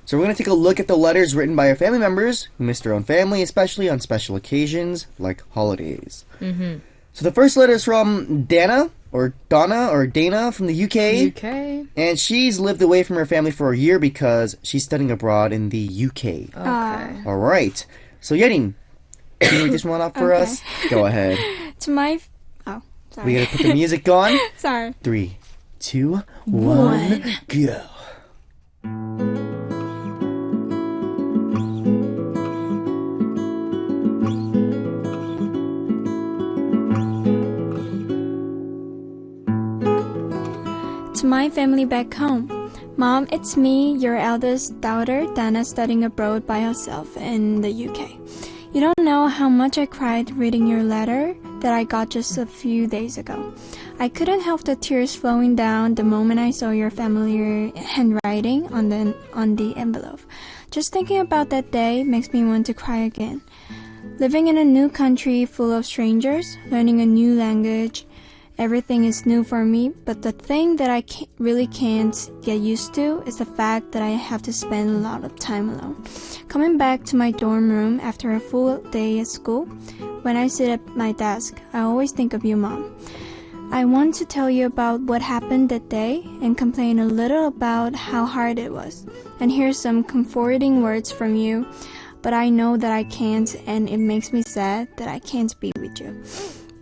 So we're going to take a look at the letters written by our family members who miss their own family, especially on special occasions like holidays. So the first letter is from Dana from the UK. UK. And she's lived away from her family for a year because she's studying abroad in the UK. Okay. All right. So Yerin, can you read this one off for us? Go ahead. To my... Oh, sorry. We got to put the music on. Sorry. 3, 2, 1, go. To my family back home. Mom, it's me, your eldest daughter, Dana, studying abroad by herself in the UK. You don't know how much I cried reading your letter that I got just a few days ago. I couldn't help the tears flowing down the moment I saw your familiar handwriting on the envelope. Just thinking about that day makes me want to cry again. Living in a new country full of strangers, learning a new language, everything is new for me, but the thing that I really can't get used to is the fact that I have to spend a lot of time alone. Coming back to my dorm room after a full day at school, when I sit at my desk, I always think of you, Mom. I want to tell you about what happened that day and complain a little about how hard it was, and hear some comforting words from you, but I know that I can't, and it makes me sad that I can't be with you.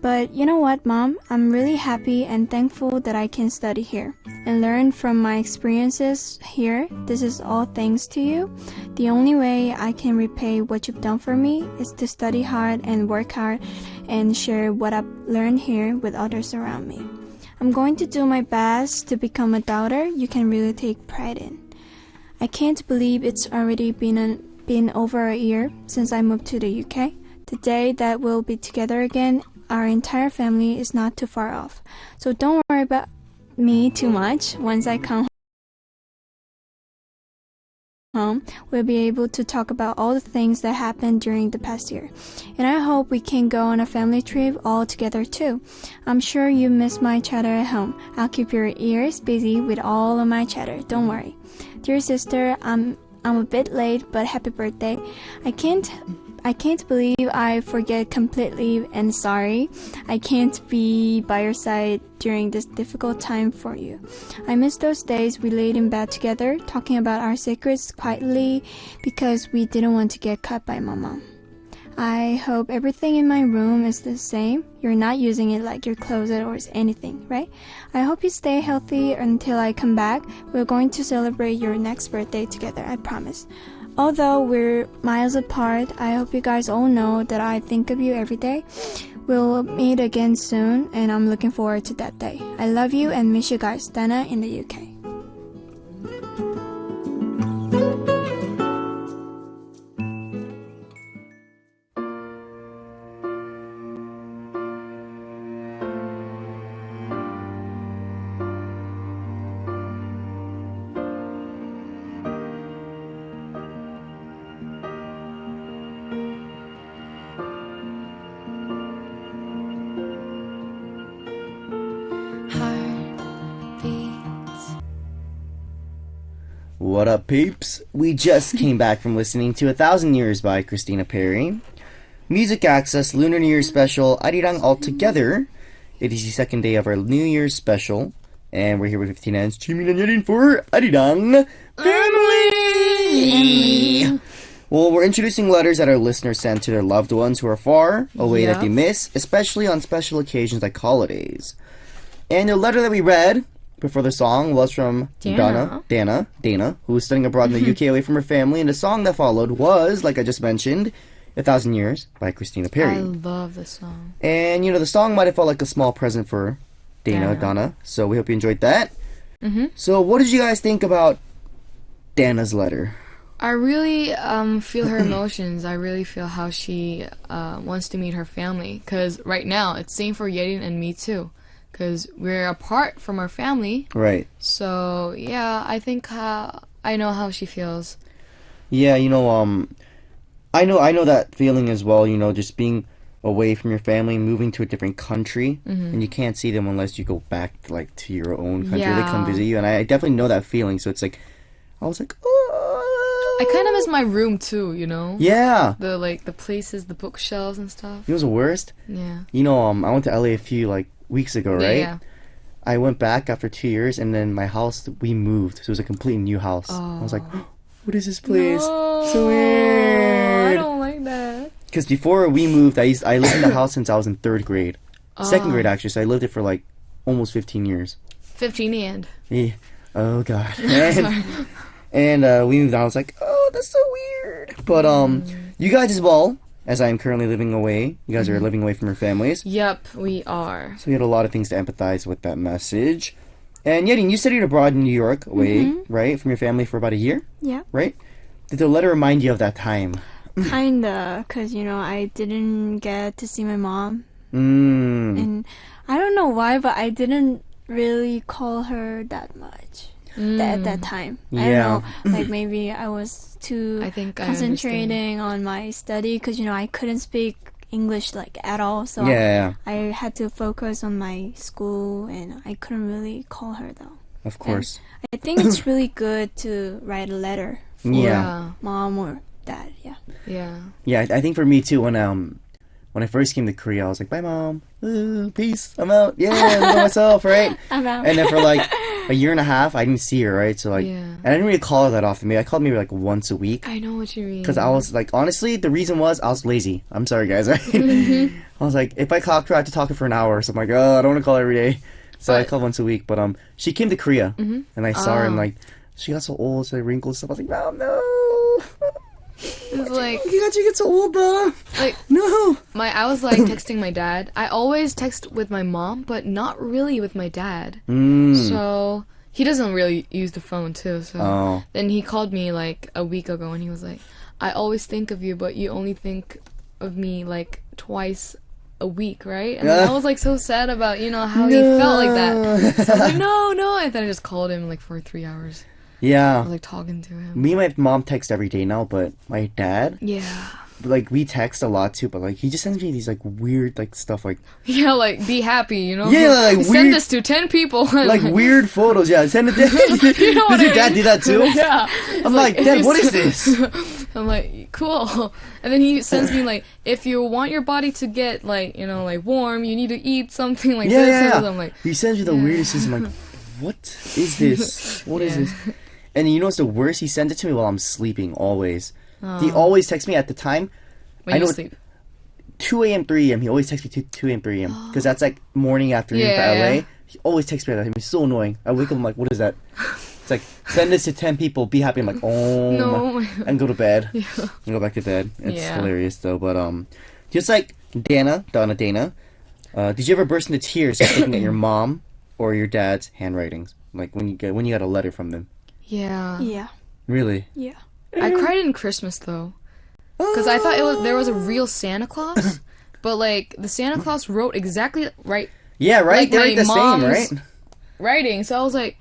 But you know what, Mom? I'm really happy and thankful that I can study here and learn from my experiences here. This is all thanks to you. The only way I can repay what you've done for me is to study hard and work hard and share what I've learned here with others around me. I'm going to do my best to become a daughter you can really take pride in. I can't believe it's already been over a year since I moved to the UK. The day that we'll be together again, our entire family is not too far off. So don't worry about me too much. Once I come home, we'll be able to talk about all the things that happened during the past year. And I hope we can go on a family trip all together too. I'm sure you miss my chatter at home. I'll keep your ears busy with all of my chatter. Don't worry. Dear sister, I'm a bit late, but happy birthday. I can't believe I forget completely, and sorry. I can't be by your side during this difficult time for you. I miss those days we laid in bed together, talking about our secrets quietly because we didn't want to get caught by my mom. I hope everything in my room is the same. You're not using it like your closet or anything, right? I hope you stay healthy until I come back. We're going to celebrate your next birthday together, I promise. Although we're miles apart, I hope you guys all know that I think of you every day. We'll meet again soon, and I'm looking forward to that day. I love you and miss you guys. Dana in the UK. What up, peeps? We just came back from listening to 1,000 Years by Christina Perri. Music Access Lunar New Year's Special, Arirang All Together. It is the second day of our New Year's Special, and we're here with 59's Jimin and Yerin for Arirang Family! Well, we're introducing letters that our listeners send to their loved ones who are far away that they miss, especially on special occasions like holidays. And the letter that we read before the song was from Dana, who was studying abroad in the UK away from her family, and the song that followed was, like I just mentioned, 1,000 Years by Christina Perri. I love the song. And, you know, the song might have felt like a small present for Donna. So we hope you enjoyed that. Mm-hmm. So what did you guys think about Dana's letter? I really feel her emotions. I really feel how she wants to meet her family. Because right now, it's same for Yedin and me too. Because we're apart from our family. Right. So, yeah, I think I know how she feels. Yeah, I know that feeling as well, just being away from your family, moving to a different country, and you can't see them unless you go back to your own country. They come visit you, and I definitely know that feeling. So it's like, I was like, oh. I kind of miss my room too, Yeah. The places, the bookshelves and stuff. It was the worst. Yeah. I went to LA a few weeks ago, right? Yeah. I went back after 2 years, and then my house, we moved. So it was a completely new house. Oh. I was like, what is this place? No, So weird. I don't like that. Because before we moved, I lived in the house since I was in 3rd grade. 2nd grade, actually. So I lived it for almost 15 years. 15 and. Yeah. Oh, God. And we moved out. I was like, oh, that's so weird. But you guys as well, as I am currently living away. You guys are living away from your families. Yep, we are. So we had a lot of things to empathize with that message. And Yedin, you studied abroad in New York, away, right, from your family for about a year? Yeah. Right? Did the letter remind you of that time? Kinda, because, I didn't get to see my mom. Mm. And I don't know why, but I didn't really call her that much at that time. Yeah. I don't know, maybe I was too I think I concentrating on my study because, I couldn't speak English at all. So Yeah. I had to focus on my school and I couldn't really call her though. Of course. I think it's really good to write a letter for Yeah. mom or dad. Yeah. Yeah. Yeah, I think for me too, when I first came to Korea, I was like, bye mom, ooh, peace, I'm out, yeah, I'm by myself, right? I'm out. And then for a year and a half, I didn't see her, right? So Yeah. and I didn't really call her that often. Maybe I called maybe once a week. I know what you mean. Because I was honestly, the reason was I was lazy. I'm sorry, guys. Right? I was like, if I called her, I had to talk to her for an hour. So I'm like, oh, I don't want to call her every day. So I called once a week. But she came to Korea, and I saw her, and she got so old, so wrinkled stuff. I was like, Mom, no. It's like You get so old, bro. No. I was texting my dad. I always text with my mom, but not really with my dad. So he doesn't really use the phone too. So then he called me a week ago, and he was like, "I always think of you, but you only think of me twice a week, right?" And then I was so sad about how he felt like that. So I was like, no, and then I just called him for 3 hours. Yeah. I was talking to him. Me and my mom text every day now, but my dad, Yeah. we text a lot too, but he just sends me these weird stuff Yeah, be happy, Yeah, You send this to 10 people. weird photos. Yeah, send it to You know what Does your I dad mean? do that too? Yeah. I'm like, Dad, what is this? I'm like, cool. And then he sends me if you want your body to get warm, you need to eat something this. Yeah. And I'm like, He sends you the weirdest things. I'm like, what is this? What is this? And you know what's the worst? He sends it to me while I'm sleeping, always. He always texts me at the time. when I know you sleep. 2 a.m., 3 a.m. He always texts me 2 a.m., 3 a.m. Because that's morning, afternoon for LA. Yeah. He always texts me at that time. It's so annoying. I wake up, I'm like, what is that? It's send this to 10 people, be happy. I'm like, oh, No. and go to bed. Yeah. And go back to bed. It's Yeah. hilarious, though. But, just like Dana, did you ever burst into tears just looking at your mom or your dad's handwritings? When you got a letter from them? Yeah. Yeah. Really? Yeah. I cried in Christmas, though. Because I thought there was a real Santa Claus. But, the Santa Claus wrote exactly right. Yeah, right? They're my the same, mom's right? writing. So I was like,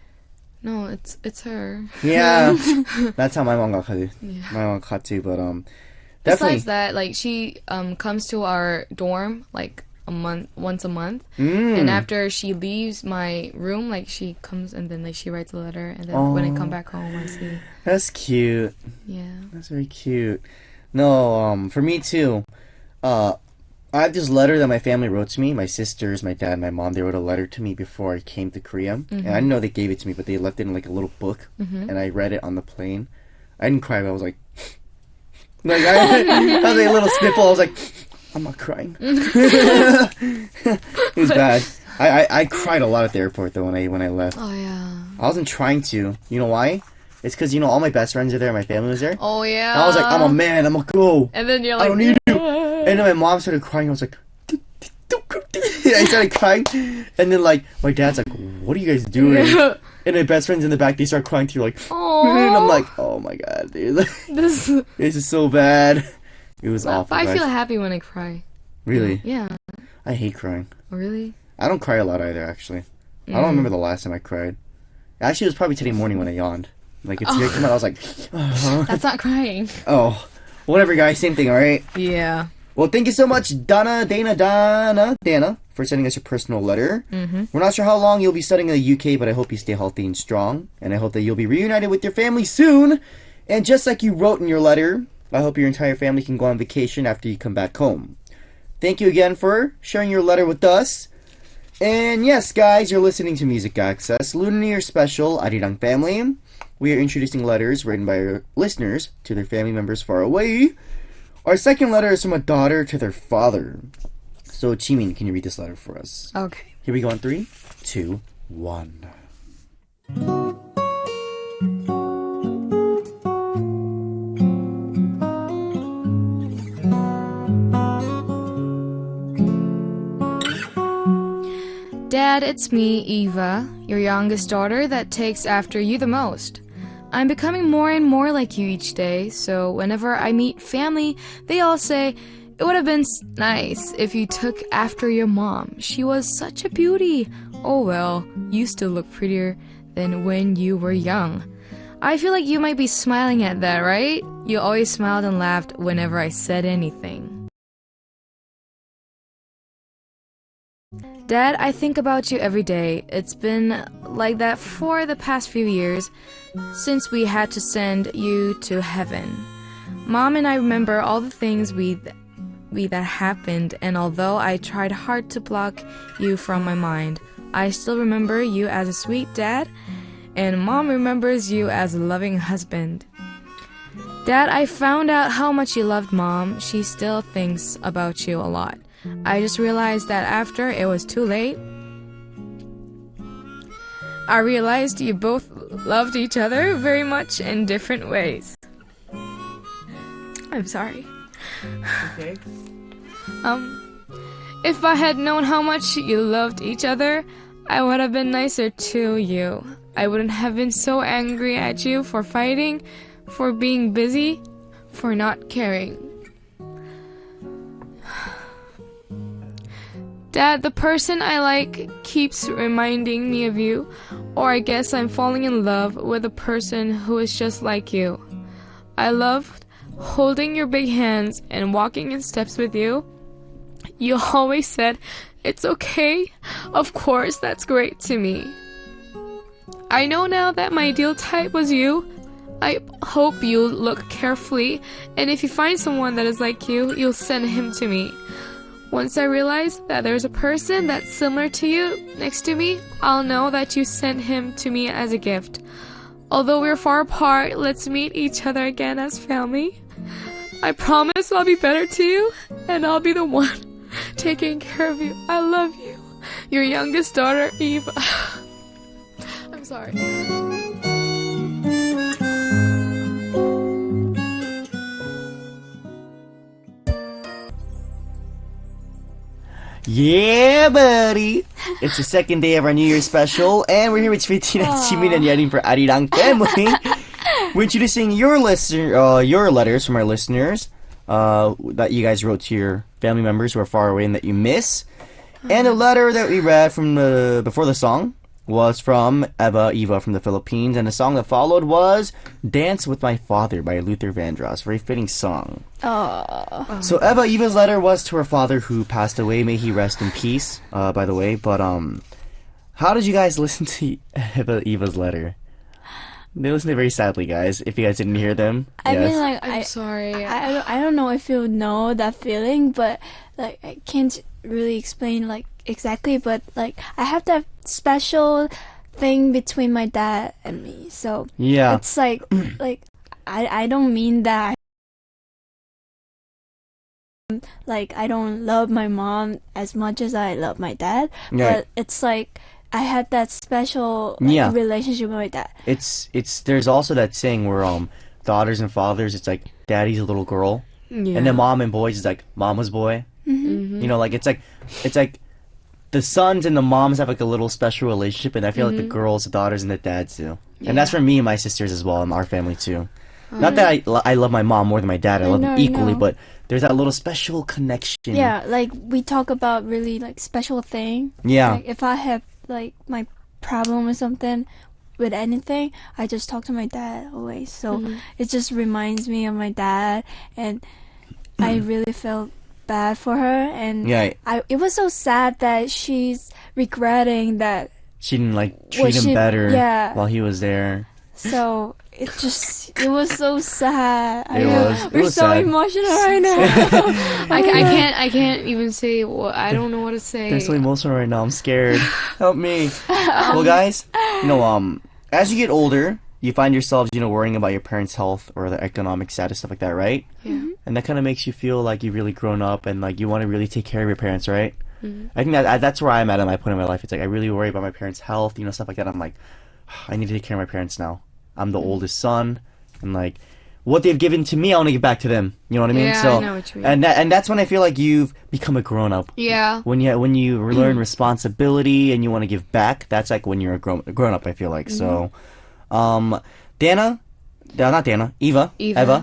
no, it's her. Yeah. That's how my mom got cut. My mom got cut too, but definitely. Besides that, she comes to our dorm once a month, Mm. and after she leaves my room, she comes and then she writes a letter, and then when I come back home, I see. That's cute. Yeah. That's very cute. No, for me too. I have this letter that my family wrote to me. My sisters, my dad, my mom, they wrote a letter to me before I came to Korea. And I didn't know they gave it to me, but they left it in a little book. And I read it on the plane. I didn't cry, but I was like... I was a little sniffle. I was like, I'm not crying. It was bad. I cried a lot at the airport, though, when I left. Oh yeah. I wasn't trying to. You know why? It's because, all my best friends are there. My family was there. Oh yeah. And I was like, I'm a man. I'm going to go. And then you're I like, don't need you. And then my mom started crying. I was like, don't go. I started crying, and then like my dad's like, "What are you guys doing?" And my best friends in the back, they start crying too, like, and I'm like, "Oh my god, dude, This. this is so bad." It was awful. I guys. feel happy when I cry. Really? Yeah. I hate crying. Really? I don't cry a lot either, actually. I don't remember the last time I cried. Actually, it was probably today morning when I yawned. Like, a tear came out, I was like, That's not crying. oh. Whatever, guys. Same thing, alright? Yeah. Well, thank you so much, Dana, for sending us your personal letter. We're not sure how long you'll be studying in the UK, but I hope you stay healthy and strong. And I hope that you'll be reunited with your family soon. And just like you wrote in your letter, I hope your entire family can go on vacation after you come back home. Thank you again for sharing your letter with us. And yes, guys, you're listening to Music Access, Lunar New Year Special, Arirang Family. We are introducing letters written by our listeners to their family members far away. Our second letter is from a daughter to their father. So, Jimin, can you read this letter for us? Okay. Here we go on 3, 2, 1. Dad, it's me, Eva, your youngest daughter that takes after you the most. I'm becoming more and more like you each day, so whenever I meet family, they all say, it would have been nice if you took after your mom. She was such a beauty. Oh well, you still look prettier than when you were young. I feel like you might be smiling at that, right? You always smiled and laughed whenever I said anything. Dad, I think about you every day. It's been like that for the past few years since we had to send you to heaven. Mom and I remember all the things that happened, and although I tried hard to block you from my mind, I still remember you as a sweet dad, and Mom remembers you as a loving husband. Dad, I found out how much you loved Mom. She still thinks about you a lot. I just realized that after it was too late, I realized you both loved each other very much in different ways. I'm sorry. Okay. If I had known how much you loved each other, I would have been nicer to you. I wouldn't have been so angry at you for fighting, for being busy, for not caring. Dad, the person I like keeps reminding me of you, or I guess I'm falling in love with a person who is just like you. I loved holding your big hands and walking in steps with you. You always said, it's okay. Of course, that's great to me. I know now that my ideal type was you. I hope you'll look carefully, and if you find someone that is like you, you'll send him to me. Once I realize that there's a person that's similar to you next to me, I'll know that you sent him to me as a gift. Although we're far apart, let's meet each other again as family. I promise I'll be better to you, and I'll be the one taking care of you. I love you. Your youngest daughter, Eva. I'm sorry. Yeah, buddy! It's the second day of our New Year's special, and we're here with Sweetie and Jimin and Yerin for Arirang Family. We're introducing your letters from our listeners that you guys wrote to your family members who are far away and that you miss. And the letter that we read from before the song was from Eva from the Philippines, and the song that followed was Dance With My Father by Luther Vandross. Very fitting song. Oh. So Eva's letter was to her father who passed away. May he rest in peace, by the way. But how did you guys listen to Eva's letter? They listened to it very sadly, guys. If you guys didn't hear them. I yes. mean, like, I'm sorry. I don't know if you know that feeling, but like I can't really explain like exactly, but like I have that special thing between my dad and me. So yeah, it's like like I don't mean that. Like I don't love my mom as much as I love my dad, right. but it's like I had that special Yeah. relationship with my dad. It's there's also that saying where daughters and fathers, it's like daddy's a little girl, Yeah. and then mom and boys is like mama's boy. Mm-hmm. You know, like it's like the sons and the moms have like a little special relationship, and I feel like the girls, the daughters, and the dads do. And that's for me and my sisters as well, and our family too. Not that I love my mom more than my dad. I love them equally, but there's that little special connection. Yeah, like we talk about really like special thing. Yeah. Like if I have like my problem or something with anything, I just talk to my dad always. So it just reminds me of my dad, and I really felt bad for her, and it was so sad that she's regretting that she didn't like treat him better while he was there. So it was so sad. We're so sad. emotional right now. I can't even say what, I don't know what to say. I'm so emotional right now. I'm scared. Help me. Well, guys, as you get older, you find yourselves, worrying about your parents' health or their economic status, stuff like that, right? Yeah. And that kind of makes you feel like you've really grown up and like you want to really take care of your parents, right? I think that's where I'm at my point in my life. It's like I really worry about my parents' health, stuff like that. I'm like, I need to take care of my parents now. I'm the oldest son, and like what they've given to me, I want to give back to them. You know what I mean? Yeah, so, I know what you mean. And that's when I feel like you've become a grown up. Yeah. When you learn responsibility and you want to give back, that's like when you're a grown up. I feel like so. Eva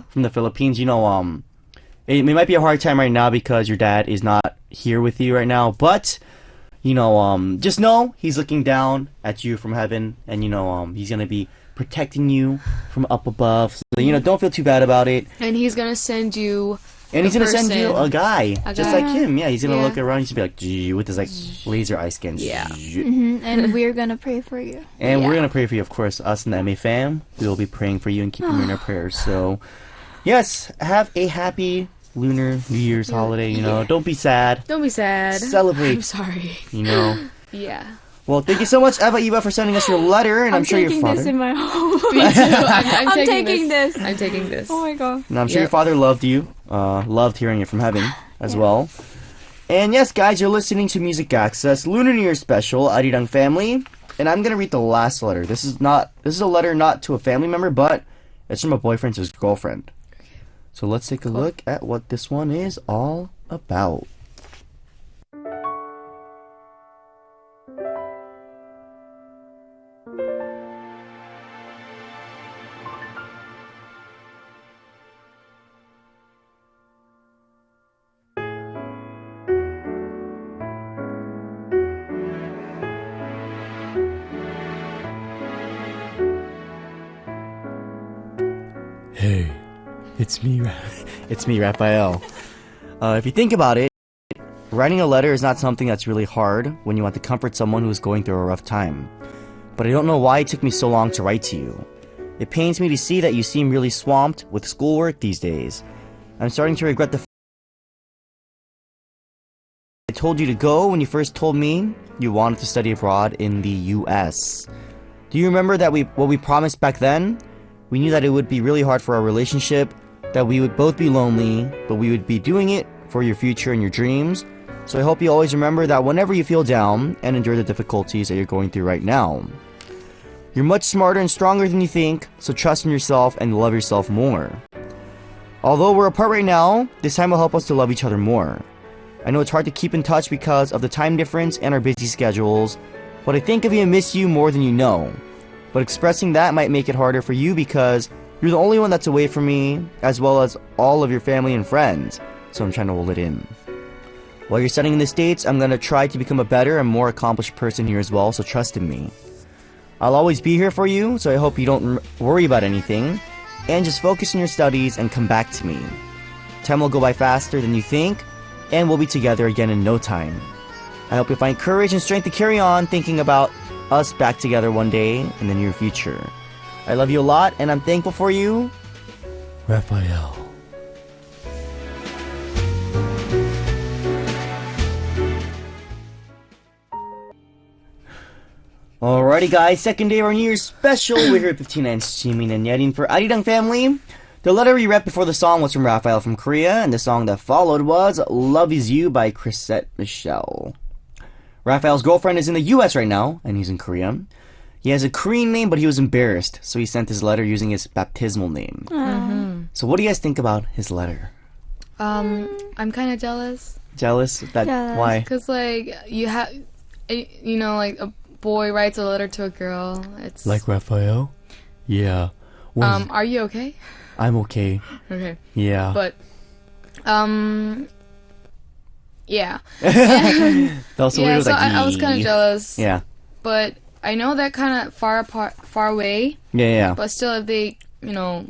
from the Philippines. It might be a hard time right now because your dad is not here with you right now, but just know he's looking down at you from heaven, and he's gonna be protecting you from up above. So don't feel too bad about it. And he's gonna send you. And he's gonna send you a guy just like him. Yeah, he's gonna look around. He's gonna be like with his like laser eye scan. Yeah. And we're gonna pray for you. And we're gonna pray for you, of course. Us and the MA fam, we will be praying for you and keeping you in our prayers. So, yes, have a happy Lunar New Year's holiday. Don't be sad. Don't be sad. Celebrate. I'm sorry. Yeah. Well, thank you so much, Eva, for sending us your letter, and I'm sure your father. I'm taking this in my home. Me too. I'm taking this. I'm taking this. Oh my god. And I'm sure your father loved you, loved hearing it from heaven as well. And yes, guys, you're listening to Music Access Lunar New Year Special, Arirang Family, and I'm gonna read the last letter. This is a letter not to a family member, but it's from a boyfriend to his girlfriend. So let's take a look at what this one is all about. Hey, it's me, Raphael. If you think about it, writing a letter is not something that's really hard when you want to comfort someone who is going through a rough time. But I don't know why it took me so long to write to you. It pains me to see that you seem really swamped with schoolwork these days. I'm starting to regret the fact I told you to go when you first told me you wanted to study abroad in the US. Do you remember what we promised back then? We knew that it would be really hard for our relationship, that we would both be lonely, but we would be doing it for your future and your dreams. So I hope you always remember that whenever you feel down and endure the difficulties that you're going through right now. You're much smarter and stronger than you think, so trust in yourself and love yourself more. Although we're apart right now, this time will help us to love each other more. I know it's hard to keep in touch because of the time difference and our busy schedules, but I think of you and miss you more than you know. But expressing that might make it harder for you because you're the only one that's away from me, as well as all of your family and friends, so I'm trying to hold it in. While you're studying in the States, I'm going to try to become a better and more accomplished person here as well, so trust in me. I'll always be here for you, so I hope you don't worry about anything, and just focus on your studies and come back to me. Time will go by faster than you think, and we'll be together again in no time. I hope you find courage and strength to carry on thinking about us back together one day in the near future. I love you a lot, and I'm thankful for you, Raphael. Alrighty guys, second day of our New Year's special. We're here at 59 Jimin and Yerin for Arirang Family. The letter we read before the song was from Raphael from Korea, and the song that followed was Love Is You by Chrisette Michelle. Raphael's girlfriend is in the US right now, and he's in Korea. He has a Korean name, but he was embarrassed, so he sent his letter using his baptismal name. So what do you guys think about his letter? I'm kind of jealous. Jealous? Why? Because, like, you know, like a boy writes a letter to a girl. It's Like Raphael? Yeah. Are you okay? I'm okay. Okay. Yeah. But yeah. That was so Yeah, weird. so Like, I was kind of jealous. Yeah. But I know they're kind of far away. Yeah. But still, if they, you know,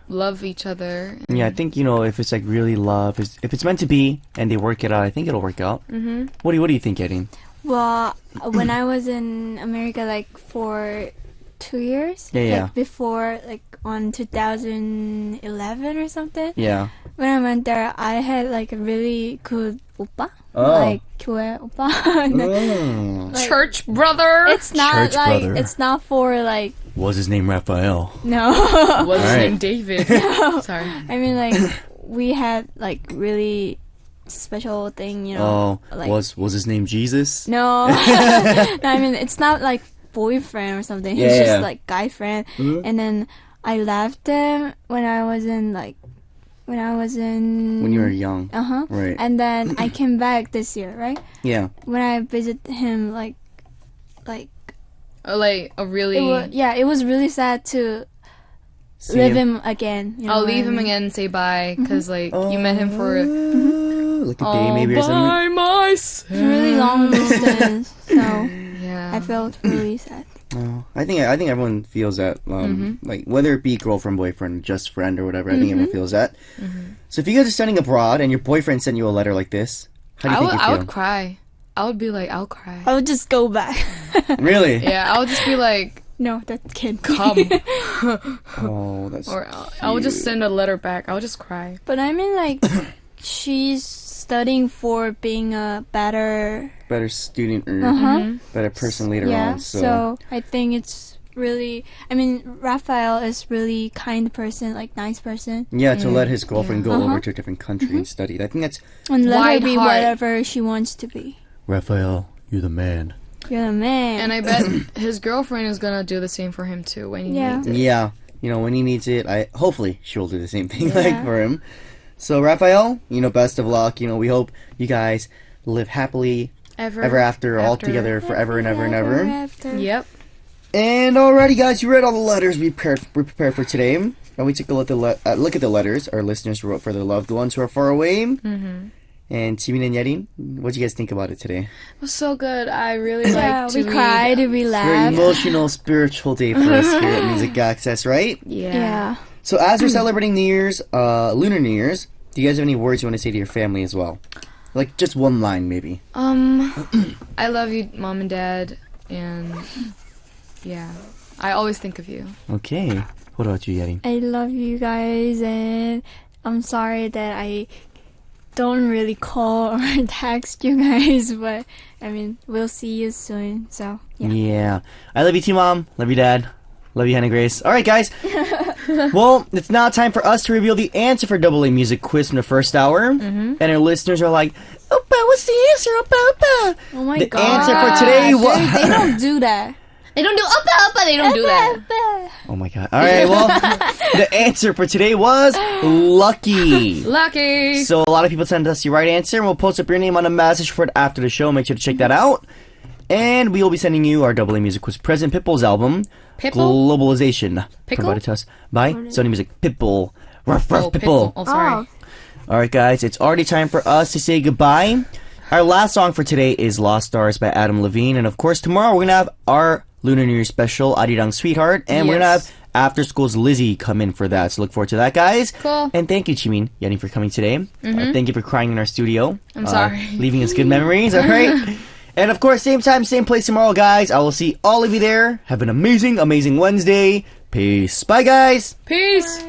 love each other. Yeah, I think, you know, if it's like really love, if it's meant to be and they work it out, I think it'll work out. Mm-hmm. What do you think, Erin? Well, when I was in America, like for 2 years, Yeah. like before, like on 2011 or something. Yeah. When I went there, I had like a really good oppa, Oh. like 교회 oppa. Like, Church brother. it's not Church like brother. it's not for like Was his name Raphael? no. What's his Alright. name? David. Sorry. I mean, like we had like really special thing, you know. Oh, like, was his name Jesus? no. No, I mean it's not like boyfriend or something. He's Yeah. just like guy friend. And then I left him when I was in When you were young. Right. And then I came back this year, right? Yeah. When I visit him, like Like a really. it was really sad to See leave him? him again. You know I'll what leave I him mean? again and say bye because like you met him for Like a day maybe or by something. myself. It's really long distance, so Yeah. I felt really sad. Oh, I think everyone feels that. Like whether it be girlfriend, boyfriend, just friend, or whatever. I think everyone feels that. So if you guys are studying abroad and your boyfriend sent you a letter like this, how do you think you I feel? would cry. I would be like, I'll cry. I would just go back. Really? Yeah, I would just be like, No, that can't be. come. Oh, that's. Or I would just send a letter back. I would just cry. But I mean, like, she's studying for being a better, better student or better person later yeah. on. So I think it's really. I mean, Raphael is really kind person, like nice person, yeah, to let his girlfriend go Uh-huh. over to a different country and study. I think that's and let her Wide be heart. whatever she wants to be. Raphael. You're the man. You're the man. And I bet his girlfriend is gonna do the same for him too when he Yeah. needs it. Yeah, you know when he needs it, hopefully she'll do the same thing Yeah. like for him. So Raphael, you know, best of luck. You know, we hope you guys live happily ever after, all together forever and ever and ever. After. Yep. And alrighty, guys, you read all the letters we prepared for today, and we took a look at the letters our listeners wrote for their loved ones who are far away. Mm-hmm. And Jimin and Yerin, what do you guys think about it today? It was so good. I really Yeah, liked we to cried, read. we Very laughed. emotional, spiritual day for us here at Music Access, right? Yeah. So as we're celebrating New Year's, Lunar New Year's, do you guys have any words you want to say to your family as well? Like just one line, maybe. I love you, Mom and Dad, and yeah, I always think of you. Okay. What about you, Yerin? I love you guys, and I'm sorry that I don't really call or text you guys, but I mean, we'll see you soon. So yeah. I love you too, Mom. Love you, Dad. Love you, Hannah Grace. All right, guys. Well, it's now time for us to reveal the answer for AA Music Quiz from the first hour. And our listeners are like, Oppa, what's the answer, Oppa, Oppa? Oh my The god. answer for today was... They don't do that. They don't do up. They don't do that. Oh my god. All right, well, the answer for today was lucky. Lucky. So a lot of people sent us your right answer, and we'll post up your name on a message board after the show. Make sure to check that out. And we will be sending you our AA Music Quiz present, Pitbull's album, Pitbull? Globalization, Pickle? provided to us by Sony Music. Pitbull. Ruff, ruff, Pitbull. Oh, sorry. All right, guys, it's already time for us to say goodbye. Our last song for today is Lost Stars by Adam Levine. And, of course, tomorrow we're going to have our Lunar New Year special, Arirang Sweetheart. And we're going to have After School's Lizzie come in for that. So look forward to that, guys. Cool. And thank you, Jimin, Yerin, for coming today. Thank you for crying in our studio. I'm sorry. Leaving us good memories, all right? And, of course, same time, same place tomorrow, guys. I will see all of you there. Have an amazing, amazing Wednesday. Peace. Bye, guys. Peace.